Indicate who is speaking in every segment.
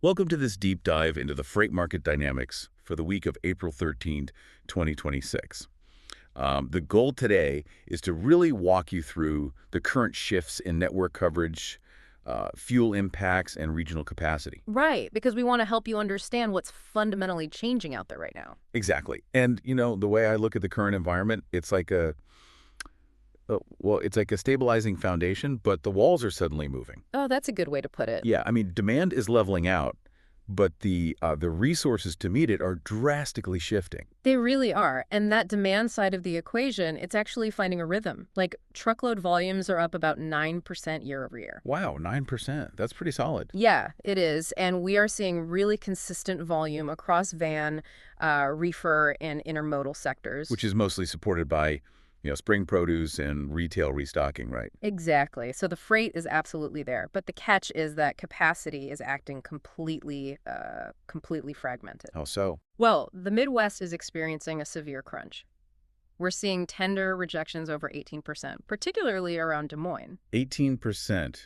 Speaker 1: Welcome to this deep dive into the freight market dynamics for the week of April 13th, 2026. The goal today is to really walk you through the current shifts in network coverage, fuel impacts, and regional capacity.
Speaker 2: Right, because we want to help you understand what's fundamentally changing out there right now.
Speaker 1: Exactly. And, the way I look at the current environment, it's like it's like a stabilizing foundation, but the walls are suddenly moving.
Speaker 2: Oh, that's a good way to put it.
Speaker 1: Yeah, I mean, demand is leveling out, but the resources to meet it are drastically shifting.
Speaker 2: They really are. And that demand side of the equation, it's actually finding a rhythm. Like truckload volumes are up about 9% year over year.
Speaker 1: Wow, 9%. That's pretty solid.
Speaker 2: Yeah, it is. And we are seeing really consistent volume across van, reefer, and intermodal sectors.
Speaker 1: Which is mostly supported by, spring produce and retail restocking, right?
Speaker 2: Exactly. So the freight is absolutely there. But the catch is that capacity is acting completely fragmented.
Speaker 1: How so?
Speaker 2: Well, the Midwest is experiencing a severe crunch. We're seeing tender rejections over 18%, particularly around Des Moines.
Speaker 1: 18%.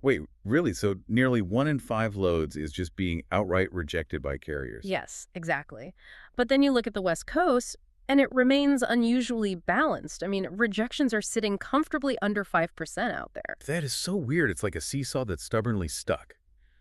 Speaker 1: Wait, really? So nearly 1 in 5 loads is just being outright rejected by carriers?
Speaker 2: Yes, exactly. But then you look at the West Coast, and it remains unusually balanced. I mean, rejections are sitting comfortably under 5% out there.
Speaker 1: That is so weird. It's like a seesaw that's stubbornly stuck.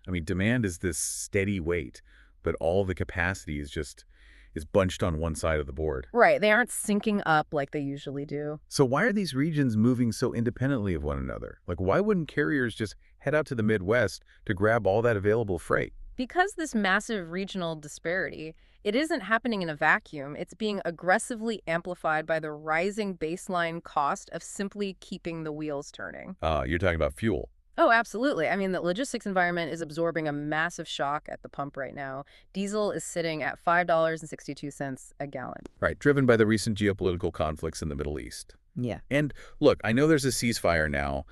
Speaker 1: I mean, demand is this steady weight, but all the capacity is bunched on one side of the board.
Speaker 2: Right, they aren't syncing up like they usually do.
Speaker 1: So why are these regions moving so independently of one another? Like, why wouldn't carriers just head out to the Midwest to grab all that available freight?
Speaker 2: Because this massive regional disparity, it isn't happening in a vacuum. It's being aggressively amplified by the rising baseline cost of simply keeping the wheels turning.
Speaker 1: You're talking about fuel.
Speaker 2: Oh, absolutely. I mean, the logistics environment is absorbing a massive shock at the pump right now. Diesel is sitting at $5.62 a gallon.
Speaker 1: Right, driven by the recent geopolitical conflicts in the Middle East.
Speaker 2: Yeah.
Speaker 1: And look, I know there's a ceasefire now,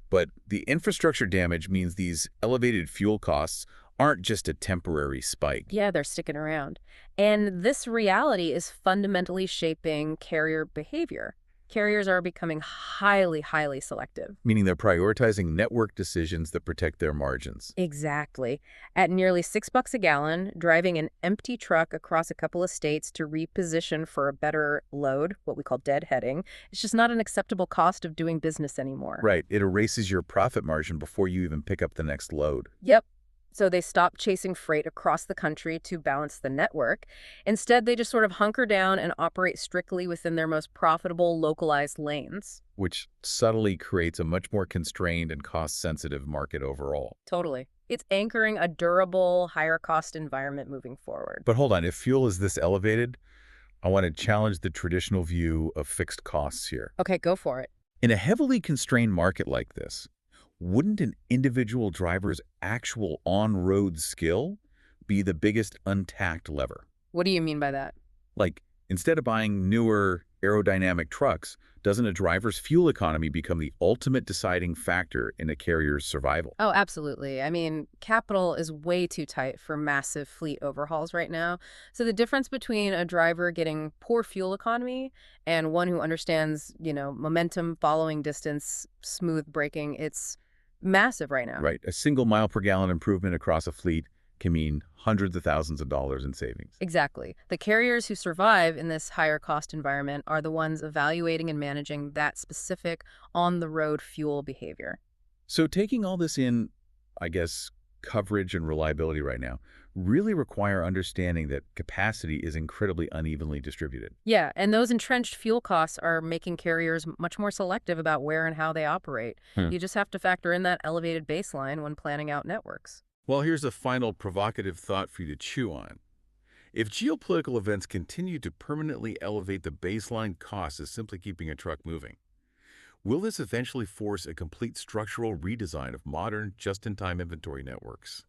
Speaker 1: but the infrastructure damage means these elevated fuel costs aren't just a temporary spike.
Speaker 2: Yeah, they're sticking around. And this reality is fundamentally shaping carrier behavior. Carriers are becoming highly selective.
Speaker 1: Meaning they're prioritizing network decisions that protect their margins.
Speaker 2: Exactly. At nearly $6 a gallon, driving an empty truck across a couple of states to reposition for a better load, what we call deadheading, it's just not an acceptable cost of doing business anymore.
Speaker 1: Right. It erases your profit margin before you even pick up the next load.
Speaker 2: Yep. So they stop chasing freight across the country to balance the network. Instead, they just sort of hunker down and operate strictly within their most profitable localized lanes.
Speaker 1: Which subtly creates a much more constrained and cost-sensitive market overall.
Speaker 2: Totally. It's anchoring a durable, higher cost environment moving forward.
Speaker 1: But hold on, if fuel is this elevated, I want to challenge the traditional view of fixed costs here.
Speaker 2: Okay, go for it.
Speaker 1: In a heavily constrained market like this, wouldn't an individual driver's actual on-road skill be the biggest untapped lever?
Speaker 2: What do you mean by that?
Speaker 1: Like, instead of buying newer aerodynamic trucks, doesn't a driver's fuel economy become the ultimate deciding factor in a carrier's survival?
Speaker 2: Oh, absolutely. I mean, capital is way too tight for massive fleet overhauls right now. So the difference between a driver getting poor fuel economy and one who understands, momentum, following distance, smooth braking, it's massive right now.
Speaker 1: Right. A single mile per gallon improvement across a fleet can mean hundreds of thousands of dollars in savings.
Speaker 2: Exactly. The carriers who survive in this higher cost environment are the ones evaluating and managing that specific on-the-road fuel behavior.
Speaker 1: So taking all this in, I guess, coverage and reliability right now really require understanding that capacity is incredibly unevenly distributed.
Speaker 2: Yeah, and those entrenched fuel costs are making carriers much more selective about where and how they operate. You just have to factor in that elevated baseline when planning out networks.
Speaker 1: Well, here's a final provocative thought for you to chew on. If geopolitical events continue to permanently elevate the baseline cost of simply keeping a truck moving, will this eventually force a complete structural redesign of modern, just-in-time inventory networks?